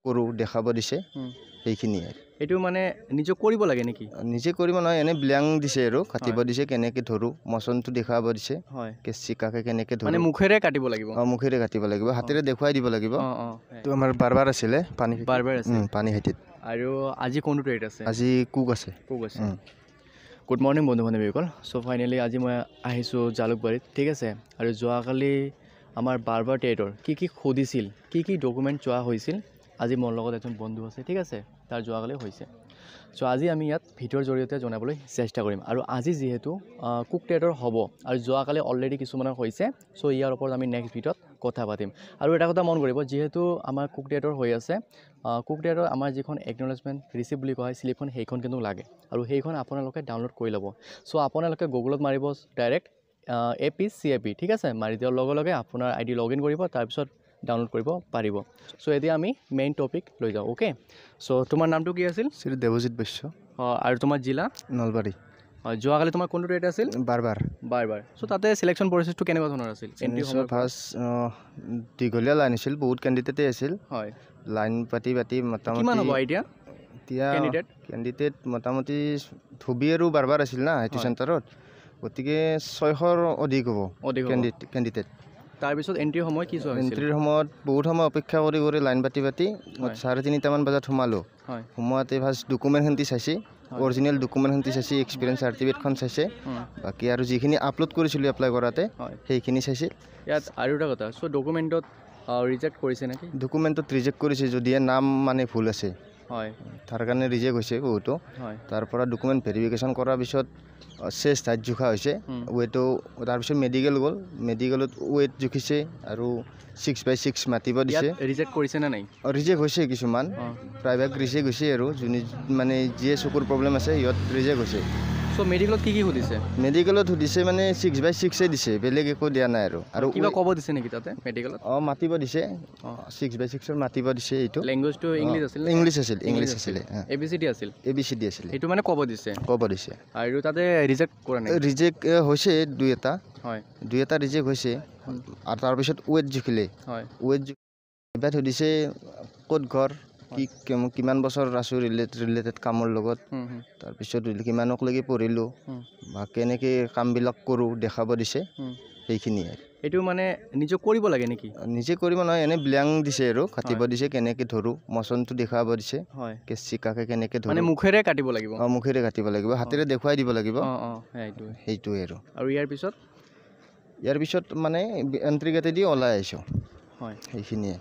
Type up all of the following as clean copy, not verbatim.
কৰোঁ দেখাব দিছে সেইখিনিয়ে এইটো মানে নিজে কৰিব লাগে নেকি নিজে কৰিব নহয় এনে ব্ল্যাং দিছে আৰু কাটিব দিছে কেনেকৈ ধৰোঁ মচনটো দেখাব দিছে হয় চিকাকে কেনেকৈ ধৰোঁ মানে মুখেৰে কাটিব লাগিব মুখেৰে কাটিব লাগিব হাতেৰে দেখুৱাই দিব লাগিব এইটো আমাৰ বাৰবাৰ আছিলে বাৰবাৰ আছে পানীখাইটিত আৰু আজি কোনটো ট্ৰেড আছে আজি কুক আছে গুড মৰ্ণিং বন্ধু বান্ধৱীসকল চ' ফাইনেলি আজি মই আহিছোঁ জালুকবাৰীত ঠিক আছে আৰু যোৱাকালি আমাৰ বাৰবাৰ ট্ৰেডৰ কি সুধিছিল কি ডকুমেণ্ট চোৱা হৈছিল আজি মোৰ লগত এজন বন্ধু আছে ঠিক আছে তাৰ যোৱাকালি হৈছে চ' আজি আমি ইয়াত ভিডিঅ'ৰ জৰিয়তে জনাবলৈ চেষ্টা কৰিম আৰু আজি যিহেতু কুক ট্ৰেডৰ হ'ব আৰু যোৱাকালি অলৰেডি কিছুমানৰ হৈছে চ' ইয়াৰ ওপৰত আমি নেক্সট ভিডিঅ'ত কথা পাতিম আৰু এটা কথা মন কৰিব যিহেতু আমাৰ কুক ট্ৰেডৰ হৈ আছে কুক ট্ৰেডৰ আমাৰ যিখন একনলেজমেণ্ট ৰিচিপ্ট বুলি কোৱা হয় শ্লিপখন সেইখন কিন্তু লাগে আৰু সেইখন আপোনালোকে ডাউনলোড কৰি ল'ব চ' আপোনালোকে গুগলত মাৰিব ডাইৰেক্ট APCAP ঠিক আছে মাৰি দিয়াৰ লগে লগে আপোনাৰ ID লগ ইন কৰিব তাৰপিছত ডাউনলোড কৰিব পাৰিব চ' এতিয়া আমি মেইন টপিক লৈ যাওঁ অ'কে চ' তোমাৰ নামটো কি আছিল শ্ৰী দেৱজিৎ বৈশ্য আৰু তোমাৰ জিলা নলবাৰী যোৱাকালি তোমাৰ কোনটো ট্ৰেড আছিল বাৰবাৰ চ' তাতে চিলেকশ্যন প্ৰচেছটো কেনেকুৱা ধৰণৰ আছিল ফাৰ্ষ্ট দীঘলীয়া লাইন আছিল বহুত কেণ্ডিডেটেই আছিল হয় লাইন পাতি কিমান হ'ব এতিয়া কেণ্ডিডেট মোটামুটি ধুবি আৰু বাৰবাৰ আছিল না সেইটো চেণ্টাৰত গতিকে 600ৰ অধিক হ'ব কেণ্ডিডেট তাৰপিছত এণ্ট্ৰিৰ সময় কি এণ্ট্ৰিৰ সময়ত বহুত সময় অপেক্ষা কৰি লাইন পাতি 3:30মান বজাত সোমালোঁ সোমোৱাতে ফাৰ্ষ্ট ডকুমেণ্টখিনি চাইছে অৰিজিনেল ডকুমেণ্টখিনি চাইছে এক্সপিৰিয়েঞ্চ চাৰ্টিফিকেটখন চাইছে বাকী আৰু যিখিনি আপলোড কৰিছিলোঁ এপ্লাই কৰাতে সেইখিনি চাইছে ইয়াত আৰু এটা কথা চ' ডকুমেণ্টত ৰিজেক্ট কৰিছে নেকি ডকুমেণ্টত ৰিজেক্ট কৰিছে যদিহে নাম মানে ভুল আছে তাৰ কাৰণে ৰিজেক্ট হৈছে বহুতো তাৰ পৰা ডকুমেণ্ট ভেৰিফিকেশ্যন কৰাৰ পিছত চেষ্ট হাইট জোখা হৈছে ৱেটো তাৰপিছত মেডিকেল গ'ল মেডিকেলত ৱেট জুখিছে আৰু 6x6 মাতিব দিছে ৰিজেক্ট কৰিছে নে নাই ৰিজেক্ট হৈছে কিছুমান প্ৰায়ভাগ ৰিজেক্ট হৈছে আৰু যোনে মানে যিয়ে চকুৰ প্ৰব্লেম আছে সিহঁত ৰিজেক্ট হৈছে চ' মেডিকেলত কি সুধিছে মেডিকেলত সুধিছে মানে 6x6 দিছে বেলেগ একো দিয়া নাই আৰু কিবা ক'ব দিছে নেকি তাতে মেডিকেলত মাতিব দিছে 6x6 মাতিব দিছে এইটো লেংগুৱেজটো ইংলিছ আছিল ABCD আছিল এইটো মানে ক'ব দিছে আৰু তাতে ৰিজেক্ট কৰা নাই ৰিজেক্ট হৈছে দুই এটা ৰিজেক্ট হৈছে আৰু তাৰপিছত ৱেট জুখিলে ৱেট এবাৰ সুধিছে ক'ত ঘৰ কিমান বছৰ আছোঁ ৰিলেটেড কামৰ লগত তাৰপিছত কিমানকলৈকে পঢ়িলোঁ বা কেনেকৈ কামবিলাক কৰোঁ দেখাব দিছে সেইখিনিয়ে এইটো মানে নিজে কৰিব লাগে নেকি নিজে কৰিব নহয় এনে ব্ল্যাং দিছে আৰু কাটিব দিছে কেনেকৈ ধৰোঁ মচনটো দেখাব দিছে চিকাকে কেনেকৈ ধৰোঁ মানে মুখেৰে কাটিব লাগিব মুখেৰে কাটিব লাগিব হাতেৰে দেখুৱাই দিব লাগিব সেইটোৱে আৰু ইয়াৰ পিছত মানে এণ্ট্ৰি গেটেদি ওলাই আহিছোঁ সেইখিনিয়ে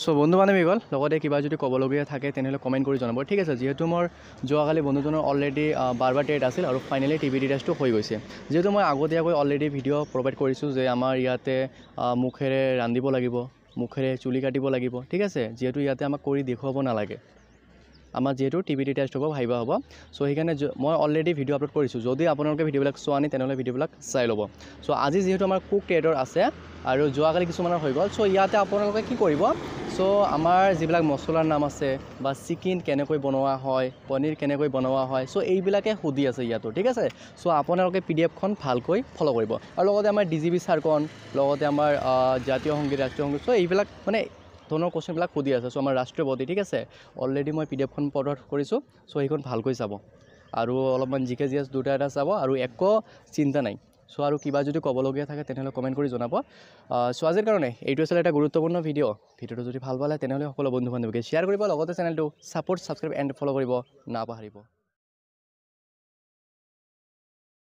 চ' বন্ধু বান্ধৱীসকল লগতে কিবা যদি ক'বলগীয়া থাকে তেনেহ'লে কমেণ্ট কৰি জনাব ঠিক আছে যিহেতু মোৰ যোৱাকালি বন্ধুজনৰ অলৰেডি বাৰবাৰ ট্ৰেড আছিল আৰু ফাইনেলি TB টেষ্টটো হৈ গৈছে যিহেতু মই আগতীয়াকৈ অলৰেডি ভিডিঅ' প্ৰভাইড কৰিছোঁ যে আমাৰ ইয়াতে মুখেৰে ৰান্ধিব লাগিব মুখেৰে চুলি কাটিব লাগিব ঠিক আছে যিহেতু ইয়াতে আমাক কৰি দেখুৱাব নালাগে আমাৰ যিহেতু TB টেষ্ট হ'ব ভাইবা হ'ব চ' সেইকাৰণে মই অলৰেডি ভিডিঅ' আপলোড কৰিছোঁ যদি আপোনালোকে ভিডিঅ'বিলাক চোৱা নাই তেনেহ'লে ভিডিঅ'বিলাক চাই ল'ব চ' আজি যিহেতু আমাৰ কুক ট্ৰেডৰ আছে আৰু যোৱাকালি কিছুমানৰ হৈ গ'ল চ' ইয়াতে আপোনালোকে কি কৰিব চ' আমাৰ যিবিলাক মছলাৰ নাম আছে বা চিকেন কেনেকৈ বনোৱা হয় পনীৰ কেনেকৈ বনোৱা হয় চ' এইবিলাকে সুধি আছে ইয়াতো ঠিক আছে চ' আপোনালোকে PDFখন ভালকৈ ফ'ল' কৰিব আৰু লগতে আমাৰ DGB চাৰখন লগতে আমাৰ জাতীয় সংগীত ৰাষ্ট্ৰীয় সংগীত চ' এইবিলাক মানে ধৰণৰ কুৱেশ্যনবিলাক সুধি আছে চ' আমাৰ ৰাষ্ট্ৰীয় বডি ঠিক আছে অলৰেডি মই PDFখন প্ৰদান কৰিছোঁ চ' সেইখন ভালকৈ চাব আৰু অলপমান GK GS দুটা এটা চাব আৰু একো চিন্তা নাই চ' আৰু কিবা যদি ক'বলগীয়া থাকে তেনেহ'লে কমেণ্ট কৰি জনাব চ' আজিৰ কাৰণে এইটো আছিলে এটা গুৰুত্বপূৰ্ণ ভিডিঅ'টো যদি ভাল পালে তেনেহ'লে সকলো বন্ধু বান্ধৱীকে শ্বেয়াৰ কৰিব লগতে চেনেলটো ছাপোৰ্ট ছাবস্ক্ৰাইব এণ্ড ফ'ল' কৰিব নাপাহৰিব